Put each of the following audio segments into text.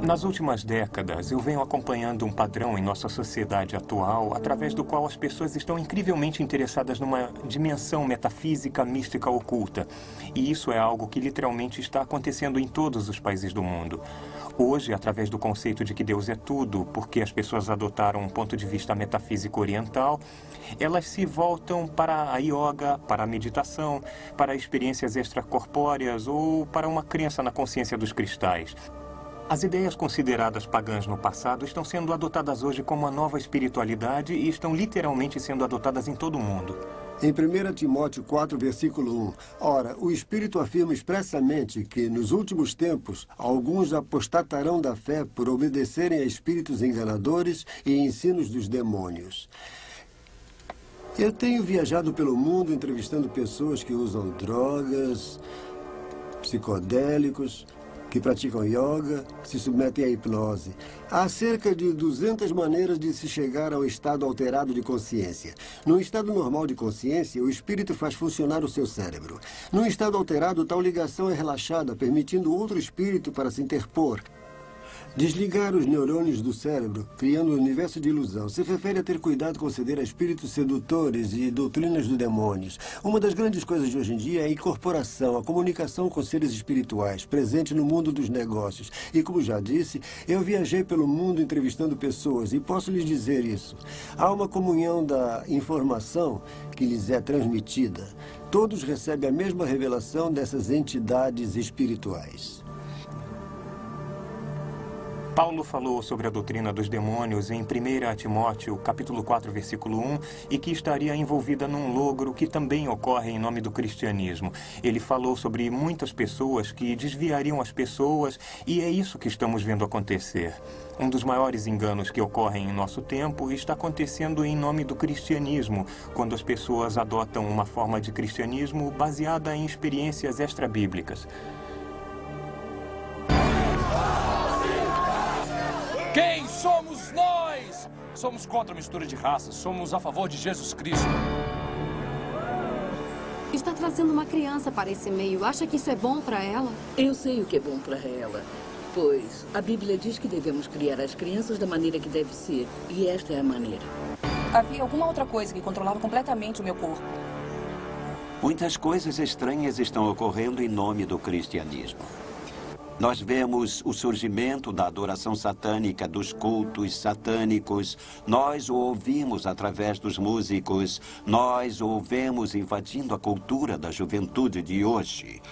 Nas últimas décadas, eu venho acompanhando um padrão em nossa sociedade atual, através do qual as pessoas estão incrivelmente interessadas numa dimensão metafísica, mística, oculta. E isso é algo que literalmente está acontecendo em todos os países do mundo. Hoje, através do conceito de que Deus é tudo, porque as pessoas adotaram um ponto de vista metafísico oriental, elas se voltam para a yoga, para a meditação, para experiências extracorpóreas ou para uma crença na consciência dos cristais. As ideias consideradas pagãs no passado estão sendo adotadas hoje como uma nova espiritualidade e estão literalmente sendo adotadas em todo o mundo. Em 1 Timóteo 4, versículo 1, ora, o Espírito afirma expressamente que, nos últimos tempos, alguns apostatarão da fé por obedecerem a espíritos enganadores e ensinos dos demônios. Eu tenho viajado pelo mundo entrevistando pessoas que usam drogas, psicodélicos, que praticam yoga, se submetem à hipnose. Há cerca de 200 maneiras de se chegar ao estado alterado de consciência. No estado normal de consciência, o espírito faz funcionar o seu cérebro. No estado alterado, tal ligação é relaxada, permitindo outro espírito para se interpor. Desligar os neurônios do cérebro, criando um universo de ilusão, se refere a ter cuidado com ceder a espíritos sedutores e doutrinas dos demônios. Uma das grandes coisas de hoje em dia é a incorporação, a comunicação com seres espirituais, presente no mundo dos negócios. E como já disse, eu viajei pelo mundo entrevistando pessoas e posso lhes dizer isso. Há uma comunhão da informação que lhes é transmitida. Todos recebem a mesma revelação dessas entidades espirituais. Paulo falou sobre a doutrina dos demônios em 1 Timóteo, capítulo 4, versículo 1, e que estaria envolvida num logro que também ocorre em nome do cristianismo. Ele falou sobre muitas pessoas que desviariam as pessoas, e é isso que estamos vendo acontecer. Um dos maiores enganos que ocorrem em nosso tempo está acontecendo em nome do cristianismo, quando as pessoas adotam uma forma de cristianismo baseada em experiências extrabíblicas. Quem somos nós? Somos contra a mistura de raças. Somos a favor de Jesus Cristo. Está trazendo uma criança para esse meio. Acha que isso é bom para ela? Eu sei o que é bom para ela. Pois a Bíblia diz que devemos criar as crianças da maneira que deve ser. E esta é a maneira. Havia alguma outra coisa que controlava completamente o meu corpo. Muitas coisas estranhas estão ocorrendo em nome do cristianismo. Nós vemos o surgimento da adoração satânica, dos cultos satânicos. Nós o ouvimos através dos músicos. Nós o vemos invadindo a cultura da juventude de hoje.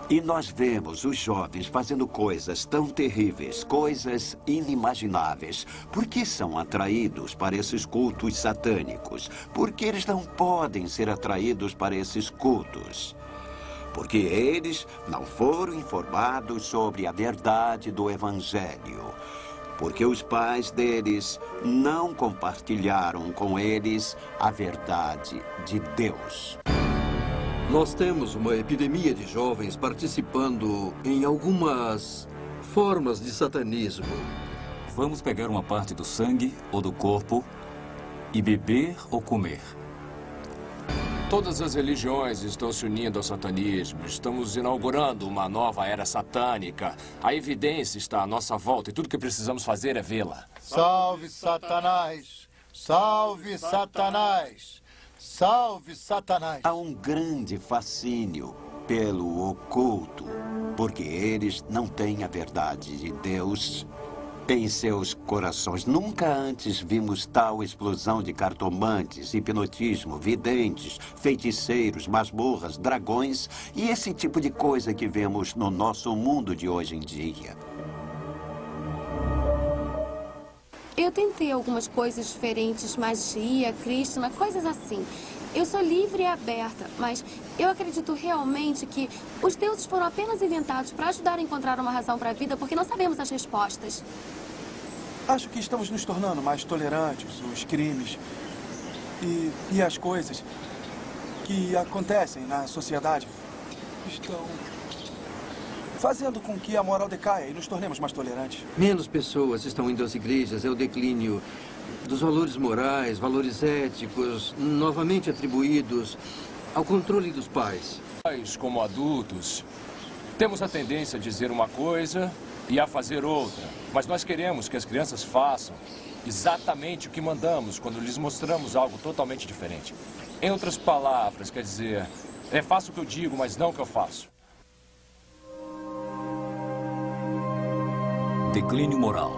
E nós vemos os jovens fazendo coisas tão terríveis, coisas inimagináveis. Por que são atraídos para esses cultos satânicos? Por que eles não podem ser atraídos para esses cultos? Porque eles não foram informados sobre a verdade do Evangelho. Porque os pais deles não compartilharam com eles a verdade de Deus. Nós temos uma epidemia de jovens participando em algumas formas de satanismo. Vamos pegar uma parte do sangue ou do corpo e beber ou comer. Todas as religiões estão se unindo ao satanismo. Estamos inaugurando uma nova era satânica. A evidência está à nossa volta e tudo que precisamos fazer é vê-la. Salve, Satanás! Salve, Satanás! Salve, Satanás! Há um grande fascínio pelo oculto, porque eles não têm a verdade de Deus em seus corações. Nunca antes vimos tal explosão de cartomantes, hipnotismo, videntes, feiticeiros, masmorras, dragões e esse tipo de coisa que vemos no nosso mundo de hoje em dia. Eu tentei algumas coisas diferentes, magia, Krishna, coisas assim. Eu sou livre e aberta, mas eu acredito realmente que os deuses foram apenas inventados para ajudar a encontrar uma razão para a vida, porque não sabemos as respostas. Acho que estamos nos tornando mais tolerantes. Os crimes e as coisas que acontecem na sociedade estão fazendo com que a moral decaia e nos tornemos mais tolerantes. Menos pessoas estão indo às igrejas, é o declínio dos valores morais, valores éticos, novamente atribuídos ao controle dos pais. Nós, como adultos, Temos a tendência a dizer uma coisa e a fazer outra. Mas nós queremos que as crianças façam exatamente o que mandamos quando lhes mostramos algo totalmente diferente. Em outras palavras, quer dizer, faço o que eu digo, mas não o que eu faço. Declínio moral.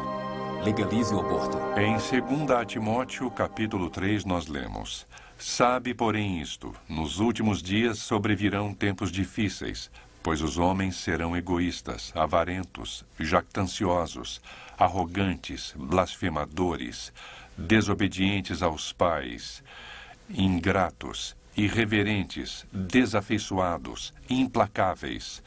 Legalize o aborto. Em 2 Timóteo, capítulo 3, nós lemos: Sabe, porém, isto: nos últimos dias sobrevirão tempos difíceis, pois os homens serão egoístas, avarentos, jactanciosos, arrogantes, blasfemadores, desobedientes aos pais, ingratos, irreverentes, desafeiçoados, implacáveis,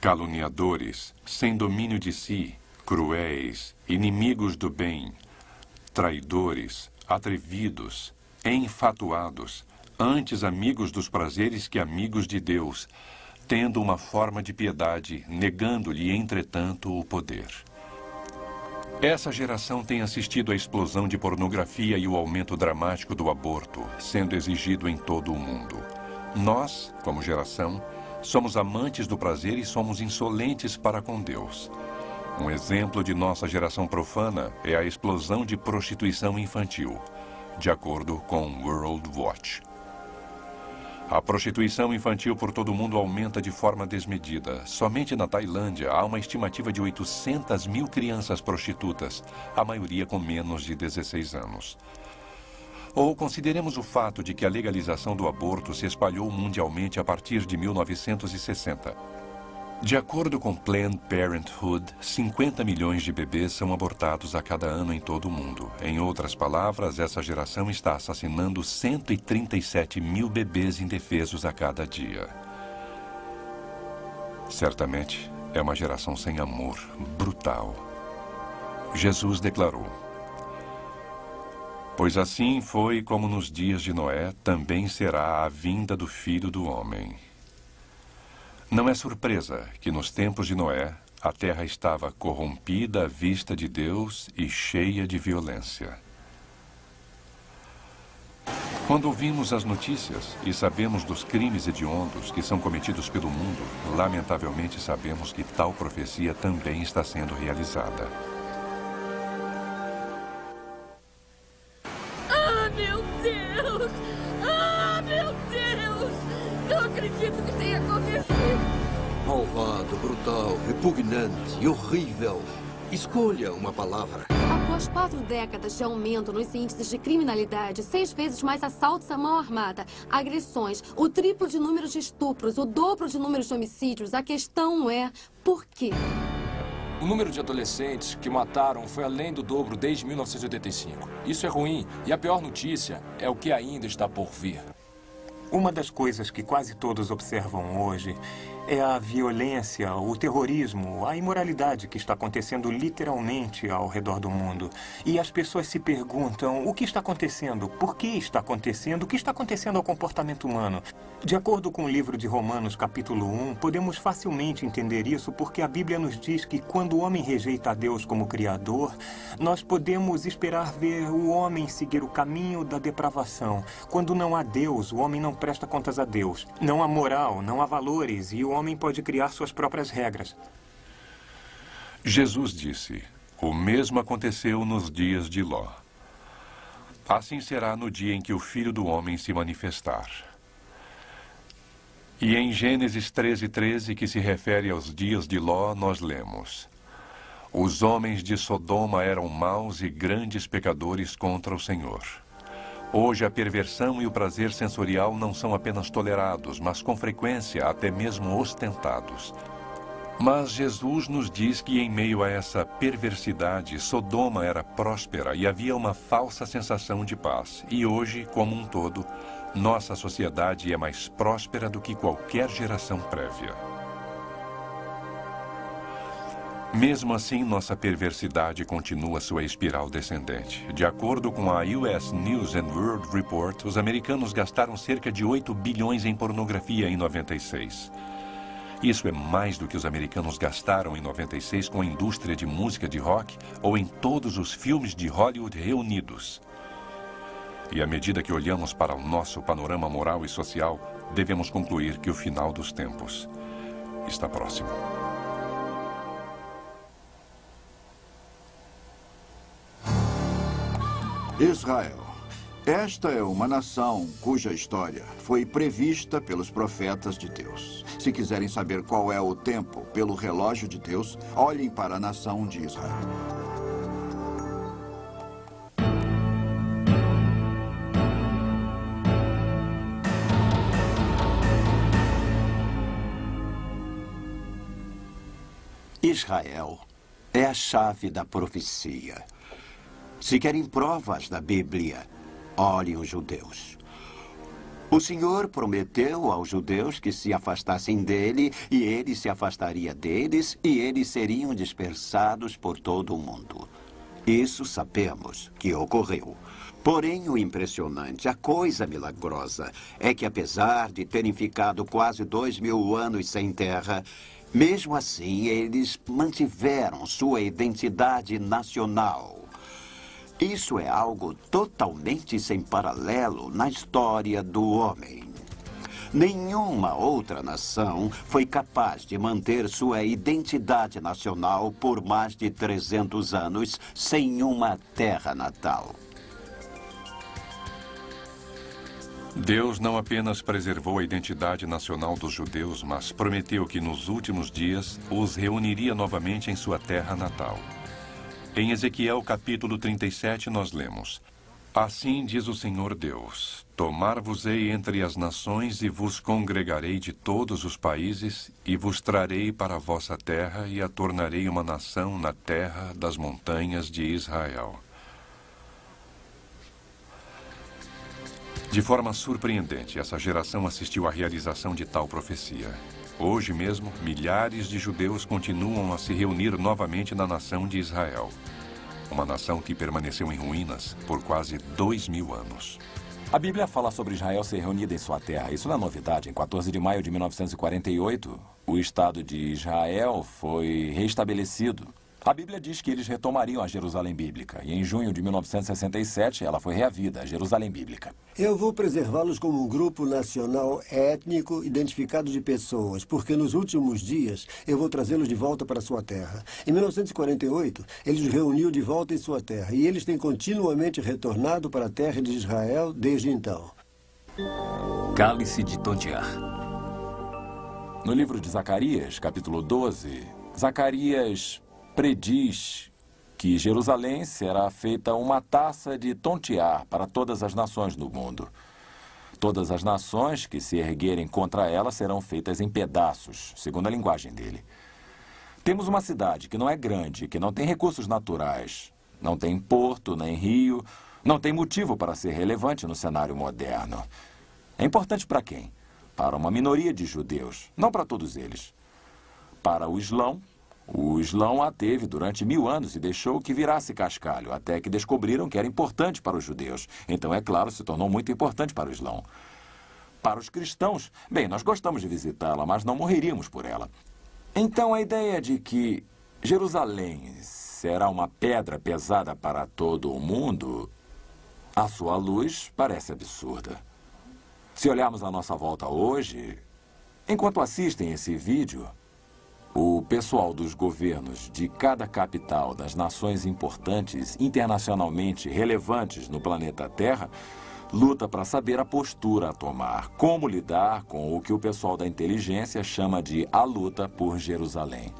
caluniadores, sem domínio de si, cruéis, inimigos do bem, traidores, atrevidos, enfatuados, antes amigos dos prazeres que amigos de Deus, tendo uma forma de piedade, negando-lhe, entretanto, o poder. Essa geração tem assistido à explosão de pornografia e o aumento dramático do aborto, sendo exigido em todo o mundo. Nós, como geração, somos amantes do prazer e somos insolentes para com Deus. Um exemplo de nossa geração profana é a explosão de prostituição infantil, de acordo com World Watch. A prostituição infantil por todo o mundo aumenta de forma desmedida. Somente na Tailândia há uma estimativa de 800 mil crianças prostitutas, a maioria com menos de 16 anos. Ou consideremos o fato de que a legalização do aborto se espalhou mundialmente a partir de 1960. De acordo com Planned Parenthood, 50 milhões de bebês são abortados a cada ano em todo o mundo. Em outras palavras, essa geração está assassinando 137 mil bebês indefesos a cada dia. Certamente, é uma geração sem amor, brutal. Jesus declarou: Pois assim foi como nos dias de Noé, também será a vinda do Filho do Homem. Não é surpresa que nos tempos de Noé, a terra estava corrompida à vista de Deus e cheia de violência. Quando ouvimos as notícias e sabemos dos crimes hediondos que são cometidos pelo mundo, lamentavelmente sabemos que tal profecia também está sendo realizada. Ah, meu Deus! Ah, meu Deus! Não acredito que tenha acontecido. Malvado, brutal, repugnante, horrível. Escolha uma palavra. Após 4 décadas de aumento nos índices de criminalidade, 6 vezes mais assaltos à mão armada, agressões, o triplo de números de estupros, o dobro de números de homicídios, a questão é: por quê? O número de adolescentes que mataram foi além do dobro desde 1985. Isso é ruim, e a pior notícia é o que ainda está por vir. Uma das coisas que quase todos observam hoje é a violência, o terrorismo, a imoralidade que está acontecendo literalmente ao redor do mundo. E as pessoas se perguntam: o que está acontecendo? Por que está acontecendo? O que está acontecendo ao comportamento humano? De acordo com o livro de Romanos, capítulo 1, podemos facilmente entender isso porque a Bíblia nos diz que quando o homem rejeita a Deus como Criador, nós podemos esperar ver o homem seguir o caminho da depravação. Quando não há Deus, o homem não presta contas a Deus. Não há moral, não há valores e o homem pode criar suas próprias regras. Jesus disse: o mesmo aconteceu nos dias de Ló. Assim será no dia em que o Filho do Homem se manifestar. E em Gênesis 13:13, que se refere aos dias de Ló, nós lemos: os homens de Sodoma eram maus e grandes pecadores contra o Senhor. Hoje a perversão e o prazer sensorial não são apenas tolerados, mas com frequência até mesmo ostentados. Mas Jesus nos diz que em meio a essa perversidade, Sodoma era próspera e havia uma falsa sensação de paz. E hoje, como um todo, nossa sociedade é mais próspera do que qualquer geração prévia. Mesmo assim, nossa perversidade continua sua espiral descendente. De acordo com a US News and World Report, os americanos gastaram cerca de 8 bilhões em pornografia em 96. Isso é mais do que os americanos gastaram em 96 com a indústria de música de rock ou em todos os filmes de Hollywood reunidos. E à medida que olhamos para o nosso panorama moral e social, devemos concluir que o final dos tempos está próximo. Israel. Esta é uma nação cuja história foi prevista pelos profetas de Deus. Se quiserem saber qual é o tempo pelo relógio de Deus, olhem para a nação de Israel. Israel é a chave da profecia. Se querem provas da Bíblia, olhem os judeus. O Senhor prometeu aos judeus que se afastassem dele, e ele se afastaria deles, e eles seriam dispersados por todo o mundo. Isso sabemos que ocorreu. Porém, o impressionante, a coisa milagrosa, é que apesar de terem ficado quase 2000 anos sem terra, mesmo assim eles mantiveram sua identidade nacional. Isso é algo totalmente sem paralelo na história do homem. Nenhuma outra nação foi capaz de manter sua identidade nacional por mais de 300 anos sem uma terra natal. Deus não apenas preservou a identidade nacional dos judeus, mas prometeu que nos últimos dias os reuniria novamente em sua terra natal. Em Ezequiel capítulo 37 nós lemos: Assim diz o Senhor Deus, tomar-vos-ei entre as nações e vos congregarei de todos os países e vos trarei para a vossa terra e a tornarei uma nação na terra das montanhas de Israel. De forma surpreendente, essa geração assistiu à realização de tal profecia. Hoje mesmo, milhares de judeus continuam a se reunir novamente na nação de Israel. Uma nação que permaneceu em ruínas por quase 2000 anos. A Bíblia fala sobre Israel ser reunida em sua terra. Isso não é novidade. Em 14 de maio de 1948, o Estado de Israel foi reestabelecido. A Bíblia diz que eles retomariam a Jerusalém Bíblica. E em junho de 1967, ela foi reavida, a Jerusalém Bíblica. Eu vou preservá-los como um grupo nacional étnico identificado de pessoas, porque nos últimos dias eu vou trazê-los de volta para sua terra. Em 1948, ele os reuniu de volta em sua terra, e eles têm continuamente retornado para a terra de Israel desde então. Cálice de Tontiar. No livro de Zacarias, capítulo 12, Zacarias prediz que Jerusalém será feita uma taça de tontear para todas as nações do mundo. Todas as nações que se erguerem contra ela serão feitas em pedaços, segundo a linguagem dele. Temos uma cidade que não é grande, que não tem recursos naturais, não tem porto, nem rio, não tem motivo para ser relevante no cenário moderno. É importante para quem? Para uma minoria de judeus, não para todos eles. Para o Islão a teve durante 1000 anos e deixou que virasse cascalho, até que descobriram que era importante para os judeus. Então, é claro, se tornou muito importante para o Islão. Para os cristãos, bem, nós gostamos de visitá-la, mas não morreríamos por ela. Então, a ideia de que Jerusalém será uma pedra pesada para todo o mundo, à sua luz, parece absurda. Se olharmos à nossa volta hoje, enquanto assistem esse vídeo, o pessoal dos governos de cada capital das nações importantes, internacionalmente relevantes no planeta Terra, luta para saber a postura a tomar, como lidar com o que o pessoal da inteligência chama de a luta por Jerusalém.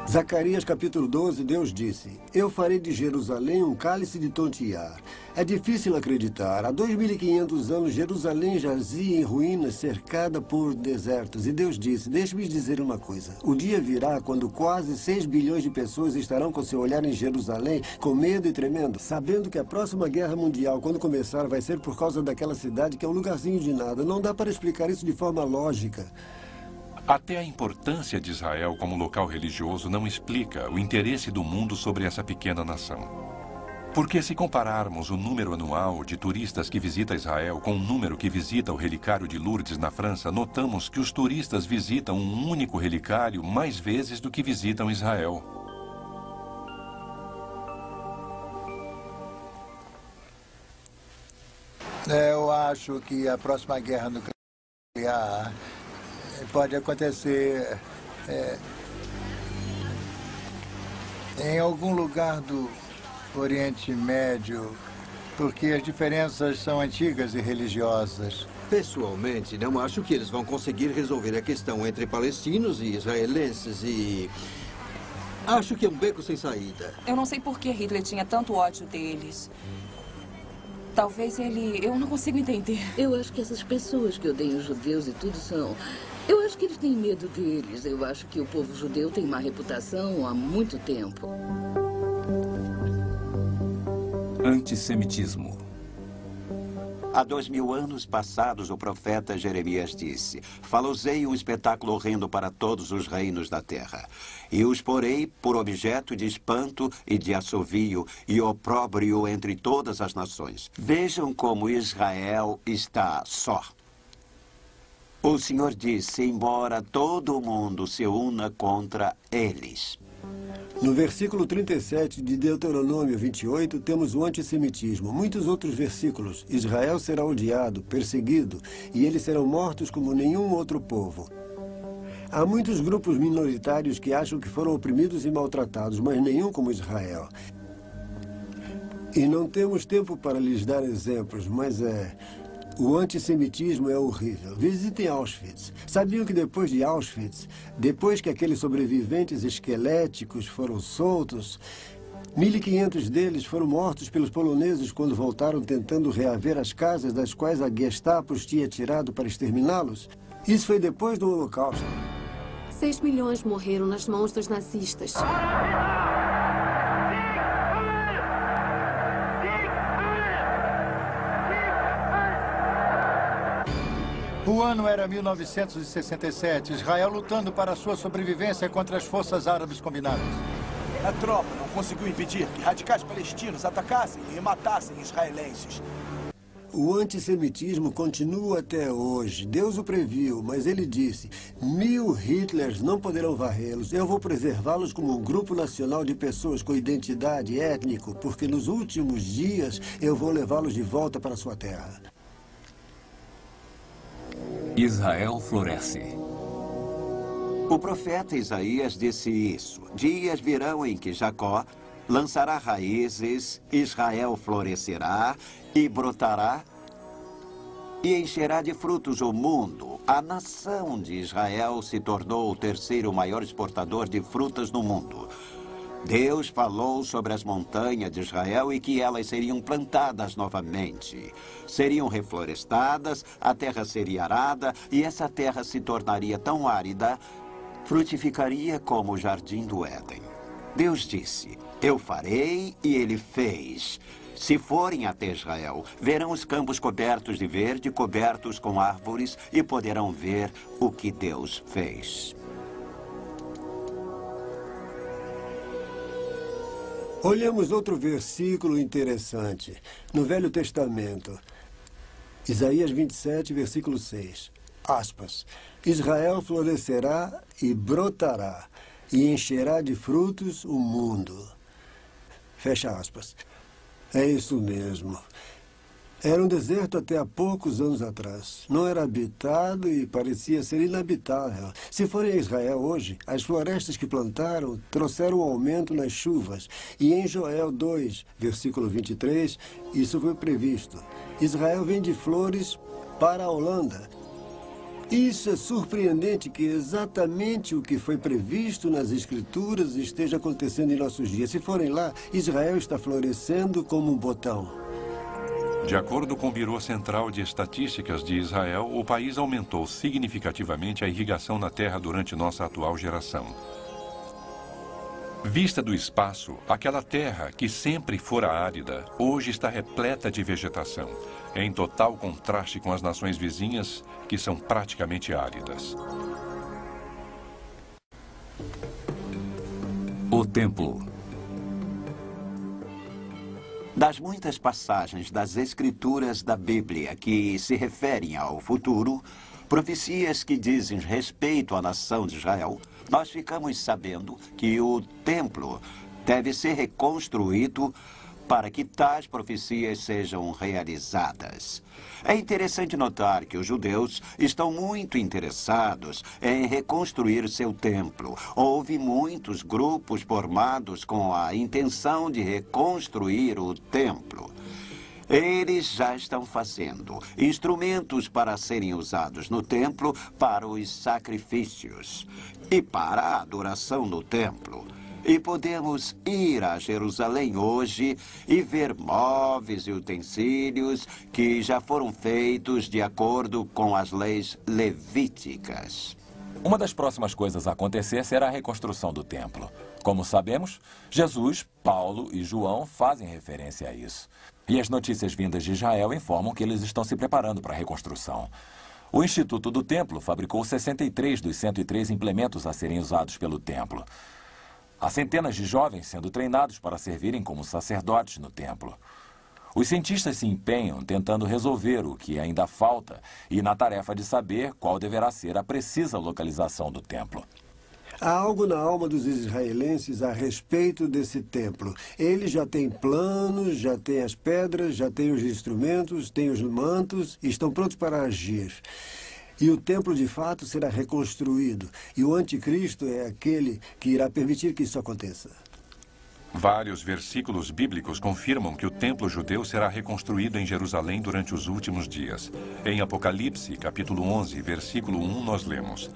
Zacarias capítulo 12, Deus disse: Eu farei de Jerusalém um cálice de tontear. É difícil acreditar. Há 2500 anos, Jerusalém jazia em ruínas, cercada por desertos. E Deus disse: Deixe-me dizer uma coisa. O dia virá quando quase 6 bilhões de pessoas estarão com seu olhar em Jerusalém, com medo e tremendo, sabendo que a próxima guerra mundial, quando começar, vai ser por causa daquela cidade que é um lugarzinho de nada. Não dá para explicar isso de forma lógica. Até a importância de Israel como local religioso não explica o interesse do mundo sobre essa pequena nação. Porque se compararmos o número anual de turistas que visita Israel com o número que visita o relicário de Lourdes na França, notamos que os turistas visitam um único relicário mais vezes do que visitam Israel. Eu acho que a próxima guerra nuclear pode acontecer em algum lugar do Oriente Médio, porque as diferenças são antigas e religiosas. Pessoalmente, não acho que eles vão conseguir resolver a questão entre palestinos e israelenses e... acho que é um beco sem saída. Eu não sei por que Hitler tinha tanto ódio deles. Talvez ele... eu não consigo entender. Eu acho que essas pessoas que odeiam os judeus e tudo são... eu acho que eles têm medo deles. Eu acho que o povo judeu tem má reputação há muito tempo. Antissemitismo. Há 2000 anos passados, o profeta Jeremias disse: falosei um espetáculo horrendo para todos os reinos da terra, e os porei por objeto de espanto e de assovio e opróbrio entre todas as nações. Vejam como Israel está só. O Senhor disse, embora todo o mundo se una contra eles. No versículo 37 de Deuteronômio 28, temos o antissemitismo. Muitos outros versículos. Israel será odiado, perseguido, e eles serão mortos como nenhum outro povo. Há muitos grupos minoritários que acham que foram oprimidos e maltratados, mas nenhum como Israel. E não temos tempo para lhes dar exemplos, mas o antissemitismo é horrível. Visitem Auschwitz. Sabiam que depois de Auschwitz, depois que aqueles sobreviventes esqueléticos foram soltos, 1.500 deles foram mortos pelos poloneses quando voltaram tentando reaver as casas das quais a Gestapo os tinha tirado para exterminá-los? Isso foi depois do Holocausto. 6 milhões morreram nas mãos dos nazistas. O ano era 1967, Israel lutando para sua sobrevivência contra as forças árabes combinadas. A tropa não conseguiu impedir que radicais palestinos atacassem e matassem israelenses. O antissemitismo continua até hoje. Deus o previu, mas ele disse: 1000 Hitlers não poderão varrê-los. Eu vou preservá-los como um grupo nacional de pessoas com identidade étnico, porque nos últimos dias eu vou levá-los de volta para sua terra. Israel floresce. O profeta Isaías disse isso. Dias virão em que Jacó lançará raízes, Israel florescerá e brotará e encherá de frutos o mundo. A nação de Israel se tornou o terceiro maior exportador de frutas no mundo. Deus falou sobre as montanhas de Israel e que elas seriam plantadas novamente. Seriam reflorestadas, a terra seria arada e essa terra se tornaria tão árida, frutificaria como o jardim do Éden. Deus disse, eu farei e ele fez. Se forem até Israel, verão os campos cobertos de verde, cobertos com árvores e poderão ver o que Deus fez. Olhamos outro versículo interessante, no Velho Testamento. Isaías 27, versículo 6. Aspas. Israel florescerá e brotará, e encherá de frutos o mundo. Fecha aspas. É isso mesmo. Era um deserto até há poucos anos atrás. Não era habitado e parecia ser inabitável. Se forem a Israel hoje, as florestas que plantaram trouxeram um aumento nas chuvas. E em Joel 2, versículo 23, isso foi previsto. Israel vende flores para a Holanda. Isso é surpreendente que exatamente o que foi previsto nas Escrituras esteja acontecendo em nossos dias. Se forem lá, Israel está florescendo como um botão. De acordo com o Biro Central de Estatísticas de Israel, o país aumentou significativamente a irrigação na terra durante nossa atual geração. Vista do espaço, aquela terra que sempre fora árida, hoje está repleta de vegetação, em total contraste com as nações vizinhas, que são praticamente áridas. O templo. Das muitas passagens das Escrituras da Bíblia que se referem ao futuro, profecias que dizem respeito à nação de Israel, nós ficamos sabendo que o templo deve ser reconstruído para que tais profecias sejam realizadas. É interessante notar que os judeus estão muito interessados em reconstruir seu templo. Houve muitos grupos formados com a intenção de reconstruir o templo. Eles já estão fazendo instrumentos para serem usados no templo para os sacrifícios e para a adoração no templo. E podemos ir a Jerusalém hoje e ver móveis e utensílios que já foram feitos de acordo com as leis levíticas. Uma das próximas coisas a acontecer será a reconstrução do templo. Como sabemos, Jesus, Paulo e João fazem referência a isso. E as notícias vindas de Israel informam que eles estão se preparando para a reconstrução. O Instituto do Templo fabricou 63 dos 103 implementos a serem usados pelo templo. Há centenas de jovens sendo treinados para servirem como sacerdotes no templo. Os cientistas se empenham tentando resolver o que ainda falta e na tarefa de saber qual deverá ser a precisa localização do templo. Há algo na alma dos israelenses a respeito desse templo. Eles já têm planos, já têm as pedras, já têm os instrumentos, têm os mantos e estão prontos para agir. E o templo, de fato, será reconstruído. E o anticristo é aquele que irá permitir que isso aconteça. Vários versículos bíblicos confirmam que o templo judeu será reconstruído em Jerusalém durante os últimos dias. Em Apocalipse, capítulo 11, versículo 1, nós lemos: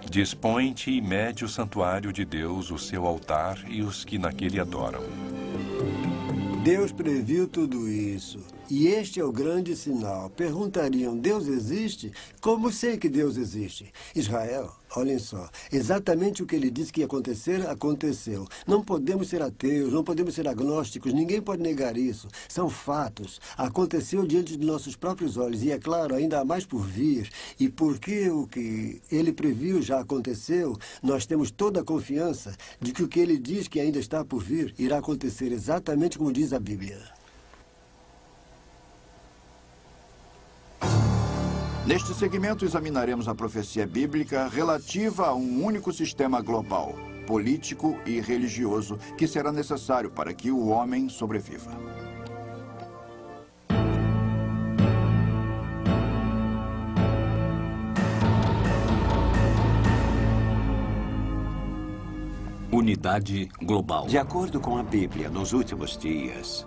Dispõe-te e mede o santuário de Deus, o seu altar e os que naquele adoram. Deus previu tudo isso. E este é o grande sinal. Perguntariam, Deus existe? Como sei que Deus existe? Israel, olhem só, exatamente o que ele disse que ia acontecer, aconteceu. Não podemos ser ateus, não podemos ser agnósticos, ninguém pode negar isso. São fatos. Aconteceu diante de nossos próprios olhos e, é claro, ainda há mais por vir. E porque o que ele previu já aconteceu, nós temos toda a confiança de que o que ele diz que ainda está por vir irá acontecer exatamente como diz a Bíblia. Neste segmento, examinaremos a profecia bíblica relativa a um único sistema global, político e religioso, que será necessário para que o homem sobreviva. Unidade global. De acordo com a Bíblia, nos últimos dias,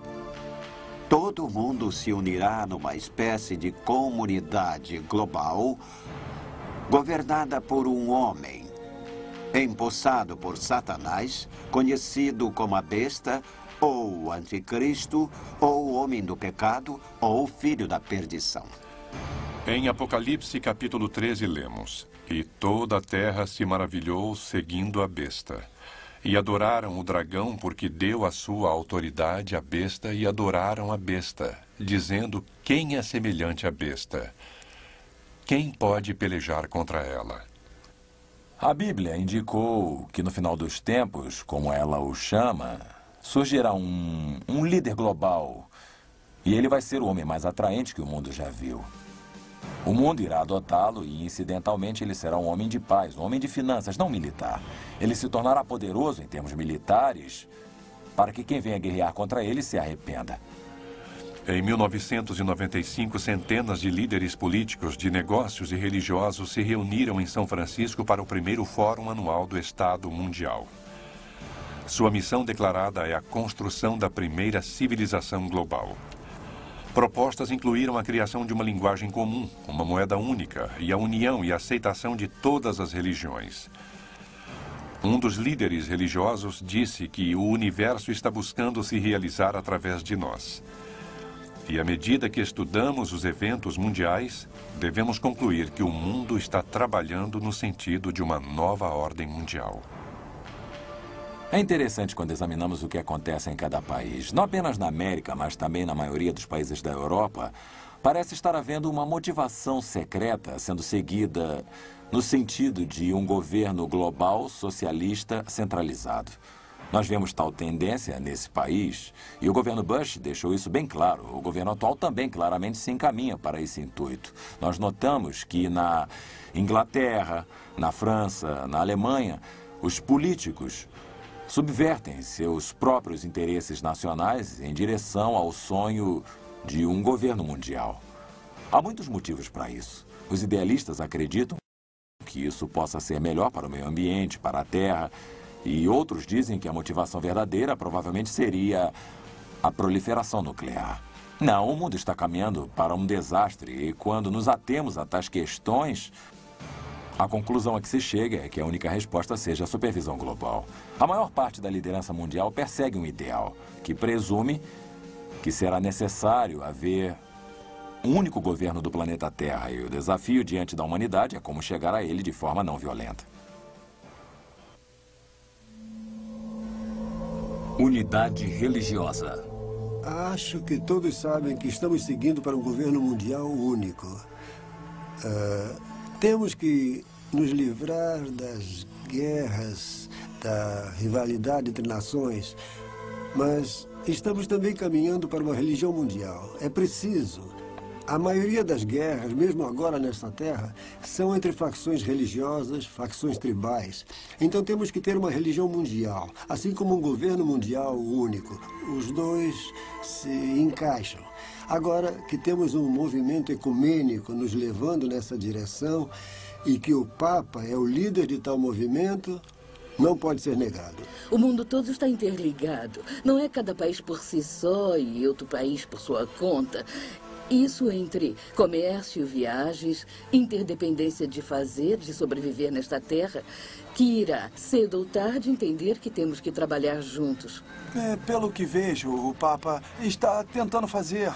todo mundo se unirá numa espécie de comunidade global governada por um homem, empossado por Satanás, conhecido como a besta, ou o anticristo, ou o homem do pecado, ou o filho da perdição. Em Apocalipse, capítulo 13, lemos: E toda a terra se maravilhou seguindo a besta. E adoraram o dragão porque deu a sua autoridade à besta e adoraram a besta, dizendo: quem é semelhante à besta? Quem pode pelejar contra ela? A Bíblia indicou que no final dos tempos, como ela o chama, surgirá um líder global. E ele vai ser o homem mais atraente que o mundo já viu. O mundo irá adotá-lo e, incidentalmente, ele será um homem de paz, um homem de finanças, não militar. Ele se tornará poderoso em termos militares para que quem venha guerrear contra ele se arrependa. Em 1995, centenas de líderes políticos, de negócios e religiosos se reuniram em São Francisco para o primeiro Fórum Anual do Estado Mundial. Sua missão declarada é a construção da primeira civilização global. Propostas incluíram a criação de uma linguagem comum, uma moeda única e a união e aceitação de todas as religiões. Um dos líderes religiosos disse que o universo está buscando se realizar através de nós. E à medida que estudamos os eventos mundiais, devemos concluir que o mundo está trabalhando no sentido de uma nova ordem mundial. É interessante quando examinamos o que acontece em cada país. Não apenas na América, mas também na maioria dos países da Europa, parece estar havendo uma motivação secreta sendo seguida no sentido de um governo global socialista centralizado. Nós vemos tal tendência nesse país e o governo Bush deixou isso bem claro. O governo atual também claramente se encaminha para esse intuito. Nós notamos que na Inglaterra, na França, na Alemanha, os políticos subvertem seus próprios interesses nacionais em direção ao sonho de um governo mundial. Há muitos motivos para isso. Os idealistas acreditam que isso possa ser melhor para o meio ambiente, para a Terra, e outros dizem que a motivação verdadeira provavelmente seria a proliferação nuclear. Não, o mundo está caminhando para um desastre, e quando nos atemos a tais questões, a conclusão a que se chega é que a única resposta seja a supervisão global. A maior parte da liderança mundial persegue um ideal, que presume que será necessário haver um único governo do planeta Terra, e o desafio diante da humanidade é como chegar a ele de forma não violenta. Unidade religiosa. Acho que todos sabem que estamos seguindo para um governo mundial único. Temos que nos livrar das guerras, da rivalidade entre nações, mas estamos também caminhando para uma religião mundial. É preciso. A maioria das guerras, mesmo agora nesta terra, são entre facções religiosas, facções tribais. Então temos que ter uma religião mundial, assim como um governo mundial único. Os dois se encaixam. Agora que temos um movimento ecumênico nos levando nessa direção e que o Papa é o líder de tal movimento, não pode ser negado. O mundo todo está interligado. Não é cada país por si só e outro país por sua conta. Isso entre comércio, viagens, interdependência de fazer, de sobreviver nesta terra, que irá, cedo ou tarde, entender que temos que trabalhar juntos. Pelo que vejo, o Papa está tentando fazer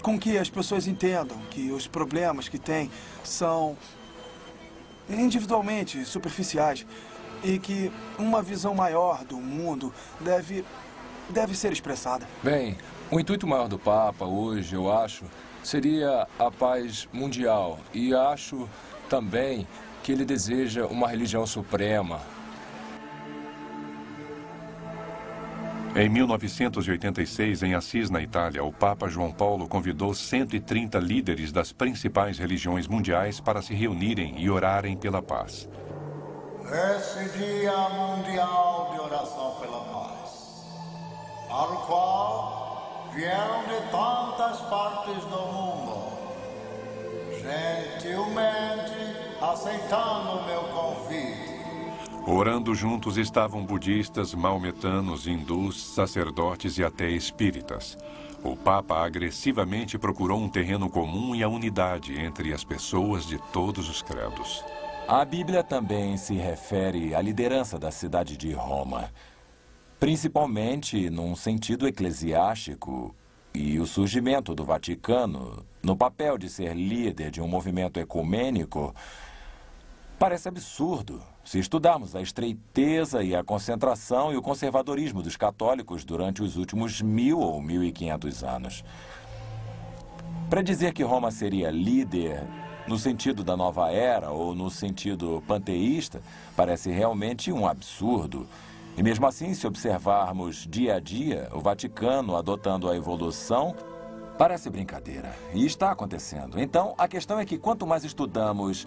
com que as pessoas entendam que os problemas que têm são individualmente superficiais e que uma visão maior do mundo deve ser expressada. Bem, o intuito maior do Papa hoje, eu acho, seria a paz mundial. E acho também que ele deseja uma religião suprema. Em 1986, em Assis, na Itália, o Papa João Paulo convidou 130 líderes das principais religiões mundiais para se reunirem e orarem pela paz. Esse Dia Mundial de Oração pela Paz, ao qual vieram de tantas partes do mundo, gentilmente aceitando o meu convite. Orando juntos estavam budistas, maometanos, hindus, sacerdotes e até espíritas. O Papa agressivamente procurou um terreno comum e a unidade entre as pessoas de todos os credos. A Bíblia também se refere à liderança da cidade de Roma, principalmente num sentido eclesiástico, e o surgimento do Vaticano, no papel de ser líder de um movimento ecumênico, parece absurdo se estudarmos a estreiteza e a concentração e o conservadorismo dos católicos durante os últimos 1000 ou 1500 anos. Para dizer que Roma seria líder no sentido da nova era ou no sentido panteísta, parece realmente um absurdo. E mesmo assim, se observarmos dia a dia o Vaticano adotando a evolução, parece brincadeira. E está acontecendo. Então, a questão é que quanto mais estudamos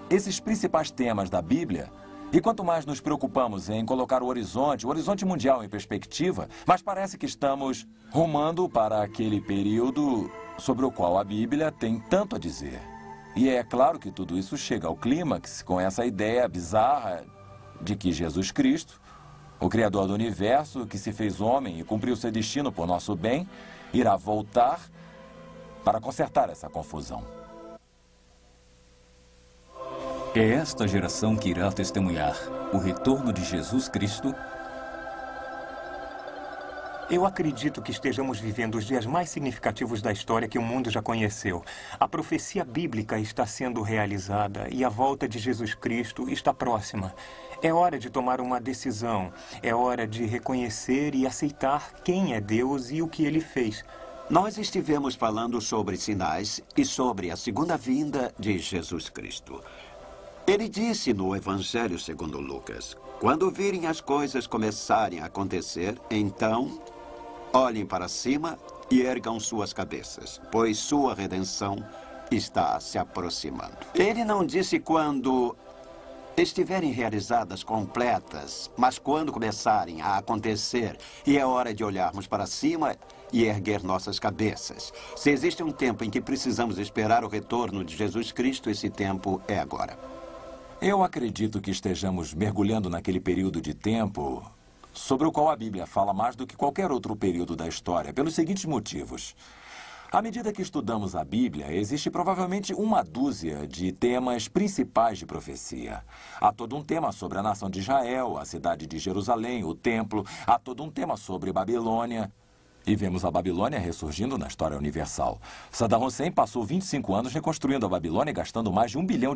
esses principais temas da Bíblia, e quanto mais nos preocupamos em colocar o horizonte mundial em perspectiva, mais parece que estamos rumando para aquele período sobre o qual a Bíblia tem tanto a dizer. E é claro que tudo isso chega ao clímax com essa ideia bizarra de que Jesus Cristo, o Criador do Universo, que se fez homem e cumpriu seu destino por nosso bem, irá voltar para consertar essa confusão. É esta geração que irá testemunhar o retorno de Jesus Cristo. Eu acredito que estejamos vivendo os dias mais significativos da história que o mundo já conheceu. A profecia bíblica está sendo realizada e a volta de Jesus Cristo está próxima. É hora de tomar uma decisão. É hora de reconhecer e aceitar quem é Deus e o que Ele fez. Nós estivemos falando sobre sinais e sobre a segunda vinda de Jesus Cristo. Ele disse no Evangelho segundo Lucas: quando virem as coisas começarem a acontecer, então olhem para cima e ergam suas cabeças, pois sua redenção está se aproximando. Ele não disse quando estiverem realizadas, completas, mas quando começarem a acontecer, e é hora de olharmos para cima e erguer nossas cabeças. Se existe um tempo em que precisamos esperar o retorno de Jesus Cristo, esse tempo é agora. Eu acredito que estejamos mergulhando naquele período de tempo sobre o qual a Bíblia fala mais do que qualquer outro período da história, pelos seguintes motivos. À medida que estudamos a Bíblia, existe provavelmente uma dúzia de temas principais de profecia. Há todo um tema sobre a nação de Israel, a cidade de Jerusalém, o templo. Há todo um tema sobre Babilônia. E vemos a Babilônia ressurgindo na história universal. Saddam Hussein passou 25 anos reconstruindo a Babilônia e gastando mais de $1 bilhão.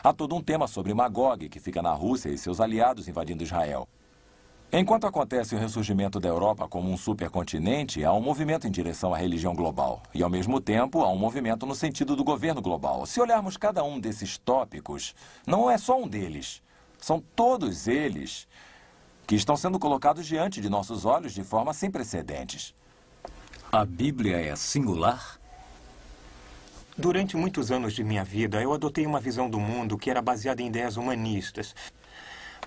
Há todo um tema sobre Magog, que fica na Rússia, e seus aliados invadindo Israel. Enquanto acontece o ressurgimento da Europa como um supercontinente, há um movimento em direção à religião global. E, ao mesmo tempo, há um movimento no sentido do governo global. Se olharmos cada um desses tópicos, não é só um deles. São todos eles que estão sendo colocados diante de nossos olhos de forma sem precedentes. A Bíblia é singular? Durante muitos anos de minha vida, eu adotei uma visão do mundo que era baseada em ideias humanistas.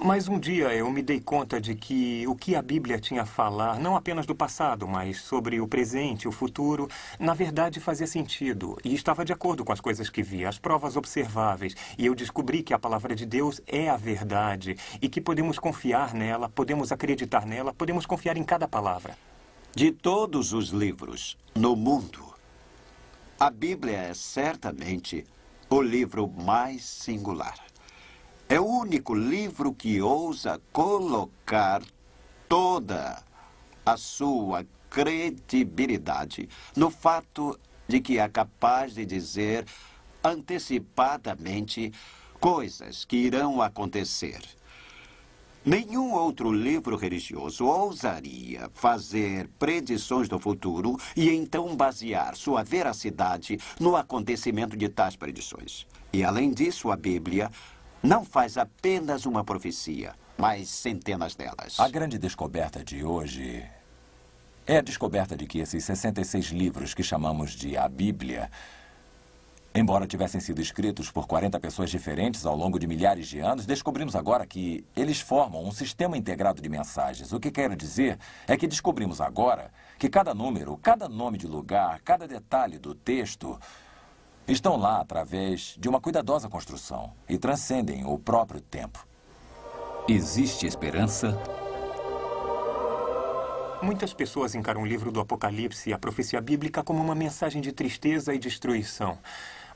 Mas um dia eu me dei conta de que o que a Bíblia tinha a falar, não apenas do passado, mas sobre o presente, o futuro, na verdade fazia sentido. E estava de acordo com as coisas que via, as provas observáveis. E eu descobri que a palavra de Deus é a verdade e que podemos confiar nela, podemos acreditar nela, podemos confiar em cada palavra. De todos os livros no mundo, a Bíblia é certamente o livro mais singular. É o único livro que ousa colocar toda a sua credibilidade no fato de que é capaz de dizer antecipadamente coisas que irão acontecer. Nenhum outro livro religioso ousaria fazer predições do futuro e então basear sua veracidade no acontecimento de tais predições. E, além disso, a Bíblia não faz apenas uma profecia, mas centenas delas. A grande descoberta de hoje é a descoberta de que esses 66 livros que chamamos de a Bíblia, embora tivessem sido escritos por 40 pessoas diferentes ao longo de milhares de anos, descobrimos agora que eles formam um sistema integrado de mensagens. O que quero dizer é que descobrimos agora que cada número, cada nome de lugar, cada detalhe do texto estão lá através de uma cuidadosa construção e transcendem o próprio tempo. Existe esperança? Muitas pessoas encaram o livro do Apocalipse e a profecia bíblica como uma mensagem de tristeza e destruição.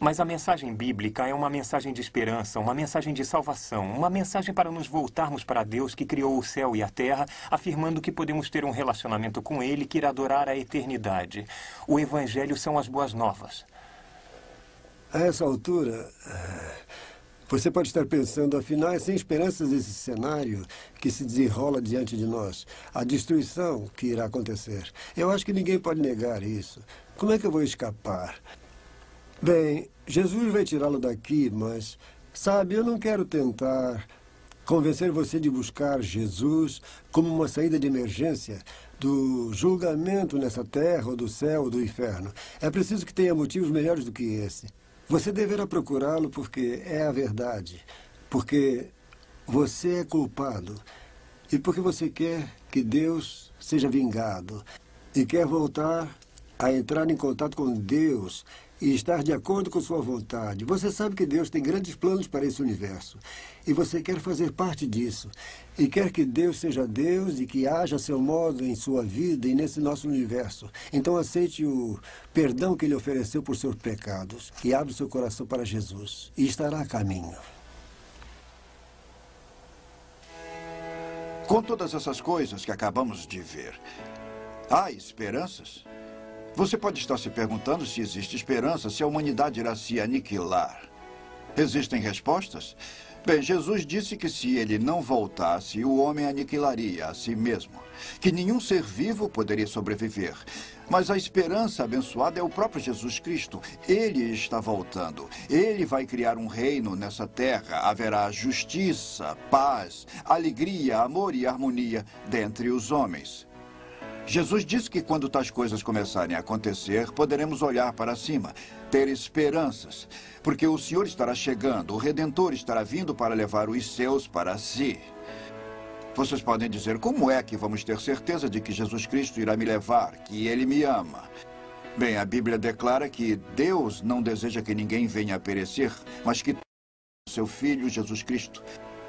Mas a mensagem bíblica é uma mensagem de esperança, uma mensagem de salvação, uma mensagem para nos voltarmos para Deus que criou o céu e a terra, afirmando que podemos ter um relacionamento com Ele que irá durar a eternidade. O Evangelho são as boas novas. A essa altura, você pode estar pensando, afinal, é sem esperanças esse cenário que se desenrola diante de nós. A destruição que irá acontecer. Eu acho que ninguém pode negar isso. Como é que eu vou escapar? Bem, Jesus vai tirá-lo daqui, mas, sabe, eu não quero tentar convencer você de buscar Jesus como uma saída de emergência do julgamento nessa terra, ou do céu, ou do inferno. É preciso que tenha motivos melhores do que esse. Você deverá procurá-lo porque é a verdade, porque você é culpado e porque você quer que Deus seja vingado e quer voltar a entrar em contato com Deus e estar de acordo com sua vontade. Você sabe que Deus tem grandes planos para esse universo e você quer fazer parte disso e quer que Deus seja Deus e que haja seu modo em sua vida e nesse nosso universo. Então aceite o perdão que Ele ofereceu por seus pecados e abra o seu coração para Jesus e estará a caminho. Com todas essas coisas que acabamos de ver, há esperanças? Você pode estar se perguntando se existe esperança, se a humanidade irá se aniquilar. Existem respostas? Bem, Jesus disse que se ele não voltasse, o homem aniquilaria a si mesmo, que nenhum ser vivo poderia sobreviver. Mas a esperança abençoada é o próprio Jesus Cristo. Ele está voltando. Ele vai criar um reino nessa terra. Haverá justiça, paz, alegria, amor e harmonia dentre os homens. Jesus disse que quando tais coisas começarem a acontecer, poderemos olhar para cima, ter esperanças, porque o Senhor estará chegando, o Redentor estará vindo para levar os seus para si. Vocês podem dizer, como é que vamos ter certeza de que Jesus Cristo irá me levar, que Ele me ama? Bem, a Bíblia declara que Deus não deseja que ninguém venha a perecer, mas que seu Filho Jesus Cristo,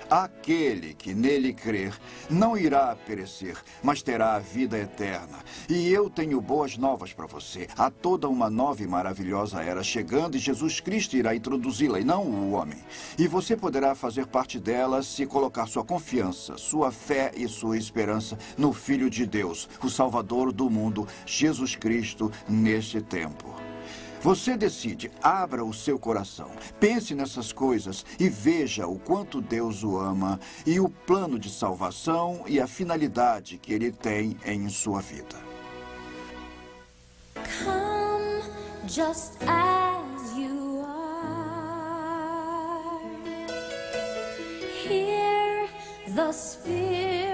aquele que nele crer, não irá perecer, mas terá a vida eterna. E eu tenho boas novas para você. Há toda uma nova e maravilhosa era chegando e Jesus Cristo irá introduzi-la, e não o homem. E você poderá fazer parte dela se colocar sua confiança, sua fé e sua esperança no Filho de Deus, o Salvador do mundo, Jesus Cristo, neste tempo. Você decide, abra o seu coração, pense nessas coisas e veja o quanto Deus o ama e o plano de salvação e a finalidade que Ele tem em sua vida. Come just as you are. Hear the Spirit.